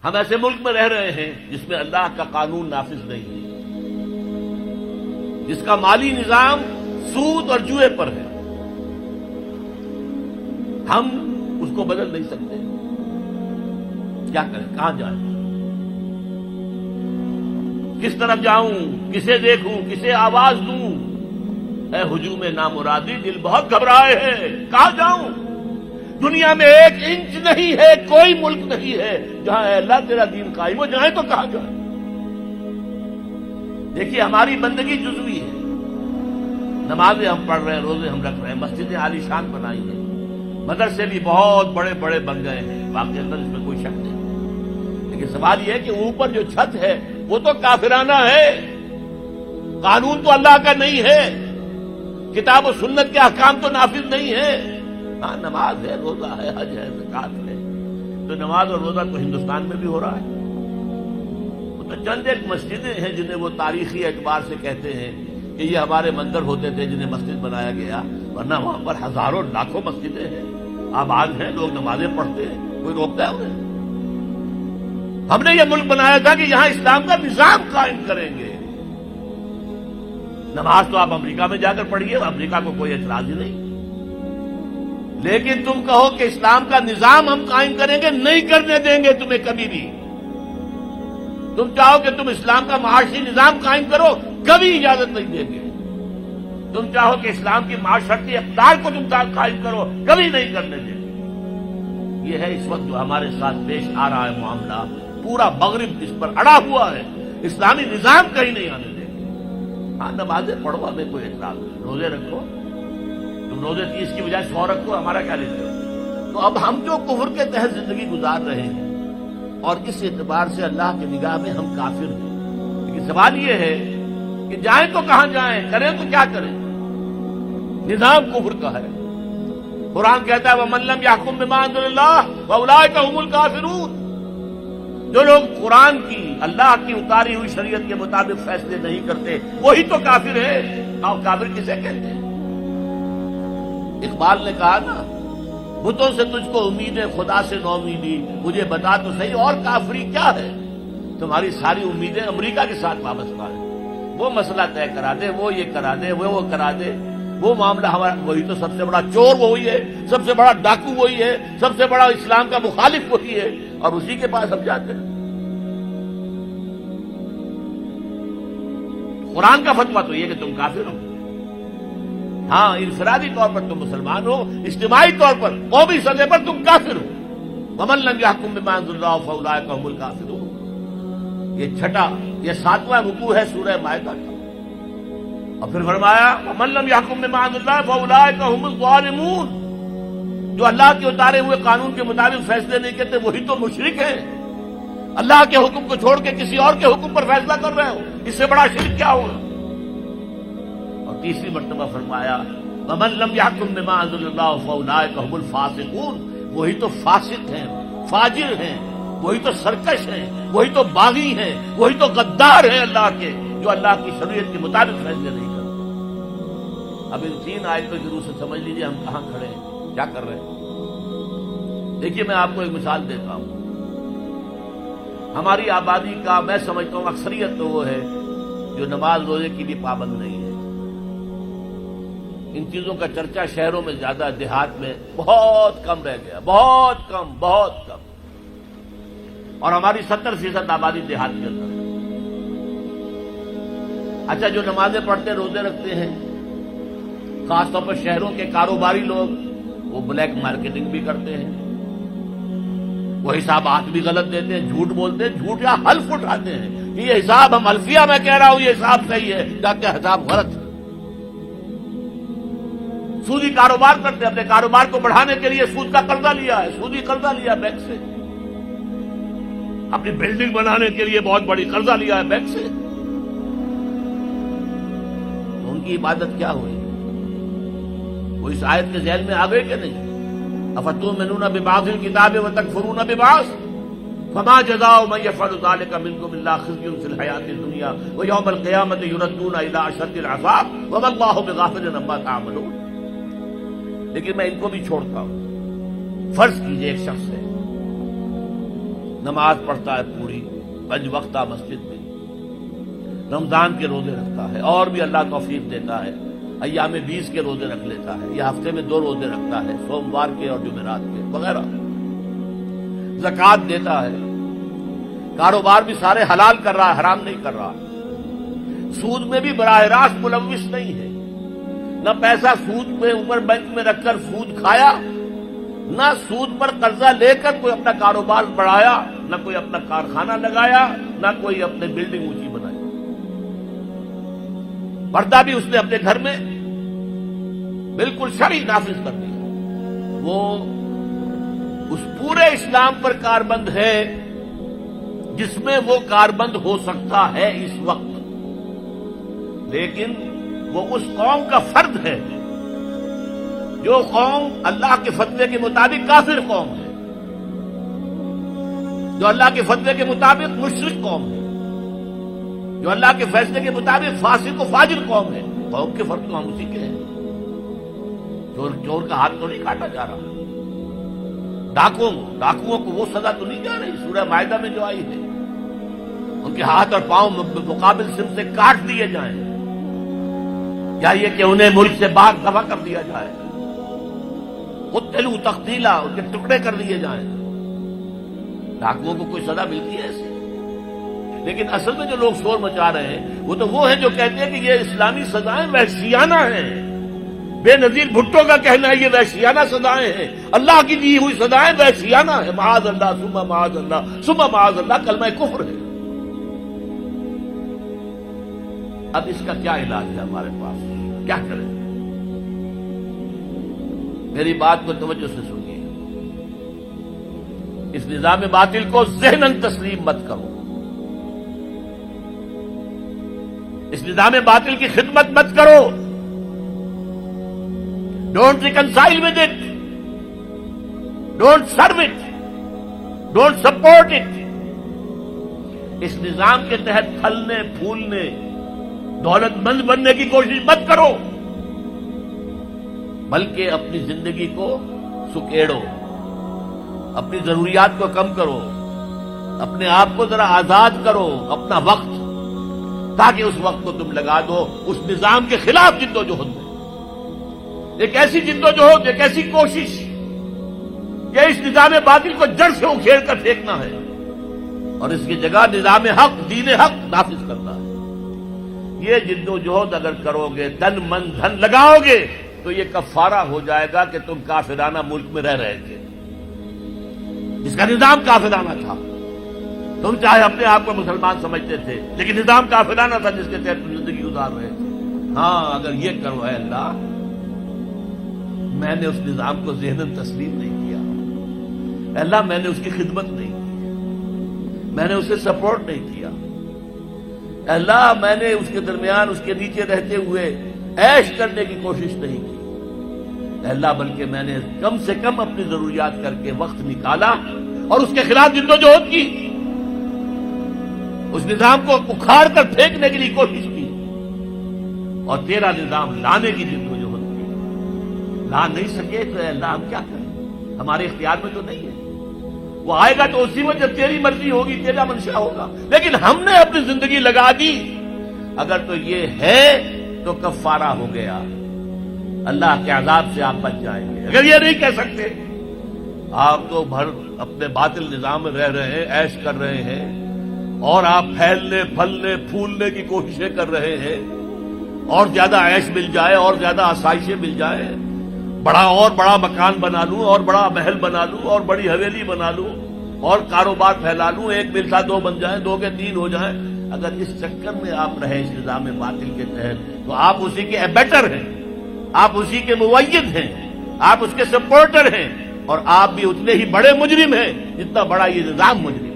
ہم ایسے ملک میں رہ رہے ہیں جس میں اللہ کا قانون نافذ نہیں ہے، جس کا مالی نظام سود اور جوئے پر ہے. ہم اس کو بدل نہیں سکتے. کیا کریں؟ کہاں جائیں؟ کس طرف جاؤں؟ کسے دیکھوں؟ کسے آواز دوں؟ اے ہجوم نامرادی، دل بہت گھبرائے ہیں. کہاں جاؤں؟ دنیا میں ایک انچ نہیں ہے، کوئی ملک نہیں ہے جہاں اے اللہ تیرا دین قائم ہو. جائیں تو کہاں جائیں؟ دیکھیے ہماری بندگی جزوی ہے. نمازیں ہم پڑھ رہے ہیں، روزے ہم رکھ رہے ہیں، مسجدیں عالی شان بنائی ہیں، مدرسے بھی بہت بڑے بڑے بن گئے ہیں، واقعی اندر اس میں کوئی شک نہیں. لیکن سوال یہ ہے کہ اوپر جو چھت ہے وہ تو کافرانہ ہے. قانون تو اللہ کا نہیں ہے، کتاب و سنت کے احکام تو نافذ نہیں ہے. ہاں نماز ہے، روزہ ہے، حج ہے، زکات ہے. تو نماز اور روزہ تو ہندوستان میں بھی ہو رہا ہے. وہ تو چند ایک مسجدیں ہیں جنہیں وہ تاریخی اعتبار سے کہتے ہیں کہ یہ ہمارے مندر ہوتے تھے جنہیں مسجد بنایا گیا، ورنہ وہاں پر ہزاروں لاکھوں مسجدیں ہیں، آباد ہیں، لوگ نمازیں پڑھتے ہیں. کوئی روکتا ہے انہیں؟ ہم نے یہ ملک بنایا تھا کہ یہاں اسلام کا نظام قائم کریں گے. نماز تو آپ امریکہ میں جا کر پڑھیے، امریکہ کو کوئی اعتراض ہی نہیں. لیکن تم کہو کہ اسلام کا نظام ہم قائم کریں گے، نہیں کرنے دیں گے تمہیں کبھی بھی. تم چاہو کہ تم اسلام کا معاشی نظام قائم کرو، کبھی اجازت نہیں دیں گے. تم چاہو کہ اسلام کی معاشرتی اقدار کو تم قائم کرو، کبھی نہیں کرنے دیں گے. یہ ہے اس وقت جو ہمارے ساتھ پیش آ رہا ہے معاملہ. پورا مغرب اس پر اڑا ہوا ہے. اسلامی نظام کہیں نہیں آنے دیں گے. ہاں نمازیں پڑھو، ہمیں کوئی اعتراض نہیں. روزے رکھو، تم روزے 30 کی بجائے 100 رکھو، ہمارا کیا لیتے ہو؟ تو اب ہم جو کفر کے تحت زندگی گزار رہے ہیں اور اس اعتبار سے اللہ کی نگاہ میں ہم کافر ہیں. لیکن سوال یہ ہے کہ جائیں تو کہاں جائیں، کریں تو کیا کریں؟ نظام کفر کا ہے. قرآن کہتا ہے وَمَن لَّمْ يَحْكُم بِمَا أَنزَلَ اللَّهُ فَأُولَٰئِكَ هُمُ الْكَافِرُونَ. جو لوگ قرآن کی، اللہ کی اتاری ہوئی شریعت کے مطابق فیصلے نہیں کرتے وہی تو کافر ہے. اور کافر کسے کہتے ہیں؟ اقبال نے کہا نا، بتوں سے تجھ کو امید ہے، خدا سے نو امیدی، مجھے بتا تو صحیح اور کافری کیا ہے؟ تمہاری ساری امیدیں امریکہ کے ساتھ وابستہ ہیں. وہ مسئلہ طے کرا دے، وہ یہ کرا دے، وہ کرا دے. وہ معاملہ ہمارا، وہی تو سب سے بڑا چور وہی ہے، سب سے بڑا ڈاکو وہی ہے، سب سے بڑا اسلام کا مخالف وہی ہے، اور اسی کے پاس ہم جاتے ہیں. قرآن کا فتویٰ تو یہ کہ تم کافر ہو. ہاں انفرادی طور پر تم مسلمان ہو، اجتماعی طور پر قومی سطح پر تم کافر ہو. وَمَن لَّمْ يَحْكُم بِمَا أَنزَلَ اللَّهُ فَأُولَٰئِكَ هُمُ الْكَافِرُونَ. یہ چھٹا، یہ 7واں رکوع ہے سورہ مائدہ کا. اور پھر فرمایا وَمَن لَّمْ يَحْكُم بِمَا أَنزَلَ اللَّهُ فَأُولَٰئِكَ هُمُ الظَّالِمُونَ. جو اللہ کے اتارے ہوئے قانون کے مطابق فیصلے نہیں کرتے وہی تو مشرک ہیں. اللہ کے حکم کو چھوڑ کے کسی اور کے حکم پر فیصلہ کر رہے ہو، اس سے بڑا شرک کیا ہوگا؟ اور تیسری مرتبہ فرمایا وَمَن لَّمْ يَحْكُم بِمَا أَنزَلَ اللَّهُ فَأُولَٰئِكَ هُمُ الْفَاسِقُونَ. وہی تو فاسق ہیں، فاجر ہیں، وہی تو سرکش ہیں، وہی تو باغی ہیں، وہی تو غدار ہیں اللہ کے، جو اللہ کی شریعت کے مطابق فیصلے نہیں کرتے. اب ان 3 آیتوں کی روح سے سمجھ لیجیے ہم کہاں کھڑے ہیں، کیا کر رہے ہیں. دیکھیے میں آپ کو ایک مثال دیتا ہوں. ہماری آبادی کا میں سمجھتا ہوں اکثریت تو وہ ہے جو نماز روزے کی بھی پابند نہیں ہے. ان چیزوں کا چرچا شہروں میں زیادہ، دیہات میں بہت کم رہ گیا، بہت کم، بہت کم. اور ہماری 70% آبادی دیہات کے اندر ہے. اچھا جو نمازیں پڑھتے روزے رکھتے ہیں، خاص طور پر شہروں کے کاروباری لوگ، وہ بلیک مارکیٹنگ بھی کرتے ہیں، وہ حسابات بھی غلط دیتے ہیں، جھوٹ بولتے ہیں، جھوٹ یا حلف اٹھاتے ہیں کہ یہ حساب ہم حلفیہ میں کہہ رہا ہوں یہ حساب صحیح ہے، جبکہ حساب غلط ہے. سودی کاروبار کرتے ہیں، اپنے کاروبار کو بڑھانے کے لیے سود کا قرضہ لیا ہے، سودی قرضہ لیا بینک سے. اپنی بلڈنگ بنانے کے لیے بہت بڑی قرضہ لیا ہے بینک سے. تو ان کی عبادت کیا ہوئی؟ وہ اس آیت کے ذہن میں آ گئے کہ نہیں؟ افتؤمنون ببعض الکتاب وتکفرون ببعض فما جزاء من يفعل ذلك منكم الا خزي في الحياة الدنيا ويوم القيامة يردون الى اشد العذاب وما الله بغافل عما تعملون. لیکن میں ان کو بھی چھوڑتا ہوں. فرض کیجئے ایک شخص ہے، نماز پڑھتا ہے پوری 5 وقتہ مسجد میں، رمضان کے روزے رکھتا ہے، اور بھی اللہ توفیق دیتا ہے، ایام 20 کے روزے رکھ لیتا ہے، یا ہفتے میں 2 روزے رکھتا ہے، سوموار کے اور جمعرات کے وغیرہ، زکوٰۃ دیتا ہے، کاروبار بھی سارے حلال کر رہا ہے، حرام نہیں کر رہا، سود میں بھی براہ راست ملوث نہیں ہے، نہ پیسہ سود پہ اوپر بینک میں رکھ کر سود کھایا، نہ سود پر قرضہ لے کر کوئی اپنا کاروبار بڑھایا، نہ کوئی اپنا کارخانہ لگایا، نہ کوئی اپنے بلڈنگ اونچی بنائی۔ پردہ بھی اس نے اپنے گھر میں بالکل شرعی نافذ کر دیا، وہ اس پورے اسلام پر کاربند ہے جس میں وہ کاربند ہو سکتا ہے اس وقت، لیکن وہ اس قوم کا فرد ہے جو قوم اللہ کے فتوے کے مطابق کافر قوم ہے، جو اللہ کے فتوے کے مطابق مشرک قوم ہے، جو اللہ کے فیصلے کے مطابق فاسق و فاجر قوم ہے۔ قوم کے فرد تو ہم اسی کے ہیں، چور کا ہاتھ تو نہیں کاٹا جا رہا، ڈاکوؤں کو وہ سزا تو نہیں جا رہی سورہ مائدہ میں جو آئی ہے، ان کے ہاتھ اور پاؤں مقابل سم سے کاٹ دیے جائیں، یا یہ کہ انہیں ملک سے باہر دفع کر دیا جائے، قتلوا تقتیلا، ان کے ٹکڑے کر دیے جائیں۔ ڈاکوؤں کو کوئی سزا ملتی ہے ایسے؟ لیکن اصل میں جو لوگ شور مچا رہے ہیں وہ ہیں جو کہتے ہیں کہ یہ اسلامی سزائیں وحشیانہ ہیں۔ بے نظیر بھٹو کا کہنا ہے یہ وحشیانہ سزائیں ہیں، اللہ کی دی ہوئی سزائیں وحشیانہ ہیں، معاذ اللہ ثم معاذ اللہ ثم معاذ اللہ، کلمہ کفر ہے۔ اب اس کا کیا علاج ہے ہمارے پاس؟ کیا کریں؟ میری بات کو توجہ سے سنیے، اس نظام باطل کو ذہناً تسلیم مت کرو، اس نظام باطل کی خدمت مت کرو، don't reconcile with it, don't serve it, don't support it. اس نظام کے تحت پھلنے پھولنے دولت مند بننے کی کوشش مت کرو، بلکہ اپنی زندگی کو سکیڑو، اپنی ضروریات کو کم کرو، اپنے آپ کو ذرا آزاد کرو، اپنا وقت، تاکہ اس وقت کو تم لگا دو اس نظام کے خلاف جدوجہد میں۔ ایک ایسی جدوجہد، ایک ایسی کوشش کہ اس نظام باطل کو جڑ سے اکھیڑ کر پھینکنا ہے اور اس کی جگہ نظام حق، دین حق نافذ کرنا ہے۔ یہ جدوجہد اگر کرو گے، تن من دھن لگاؤ گے، تو یہ کفارہ ہو جائے گا کہ تم کافرانہ ملک میں رہ رہے تھے، جس کا نظام کافرانہ تھا۔ تم چاہے اپنے آپ کو مسلمان سمجھتے تھے، لیکن نظام کافرانہ تھا جس کے تحت تم زندگی گزار رہے تھے۔ ہاں، اگر یہ کرو، اے اللہ میں نے اس نظام کو ذہناً تسلیم نہیں کیا، اے اللہ میں نے اس کی خدمت نہیں کی، میں نے اسے سپورٹ نہیں کیا، اے اللہ میں نے اس کے درمیان اس کے نیچے رہتے ہوئے عیش کرنے کی کوشش نہیں کی، اے اللہ بلکہ میں نے کم سے کم اپنی ضروریات کر کے وقت نکالا اور اس کے خلاف جدوجہد کی، اس نظام کو اکھاڑ کر پھینکنے کے لیے کوشش کی، اور تیرا نظام لانے کی جدوجہد کی۔ لا نہیں سکے تو اے اللہ ہم کیا کریں؟ ہمارے اختیار میں تو نہیں ہے، وہ آئے گا تو اسی وقت جب تیری مرضی ہوگی، تیرا منشا ہوگا، لیکن ہم نے اپنی زندگی لگا دی۔ اگر تو یہ ہے تو کفارہ ہو گیا، اللہ کے عذاب سے آپ بچ جائیں گے۔ اگر یہ نہیں کہہ سکتے، آپ تو بھر اپنے باطل نظام میں رہ رہے ہیں، عیش کر رہے ہیں، اور آپ پھیلنے پھلنے پھولنے کی کوششیں کر رہے ہیں، اور زیادہ عیش مل جائے، اور زیادہ آسائشیں مل جائے، بڑا مکان بنا لوں، اور بڑا محل بنا لوں، اور بڑی حویلی بنا لوں، اور کاروبار پھیلا لوں، 1 مل تھا 2 بن جائیں، 2 کے 3 ہو جائیں۔ اگر اس چکر میں آپ رہے اس نظام باطل کے تحت، تو آپ اسی کے ایبیٹر ہیں، آپ اسی کے مؤید ہیں، آپ اس کے سپورٹر ہیں، اور آپ بھی اتنے ہی بڑے مجرم ہیں جتنا بڑا یہ نظام مجرم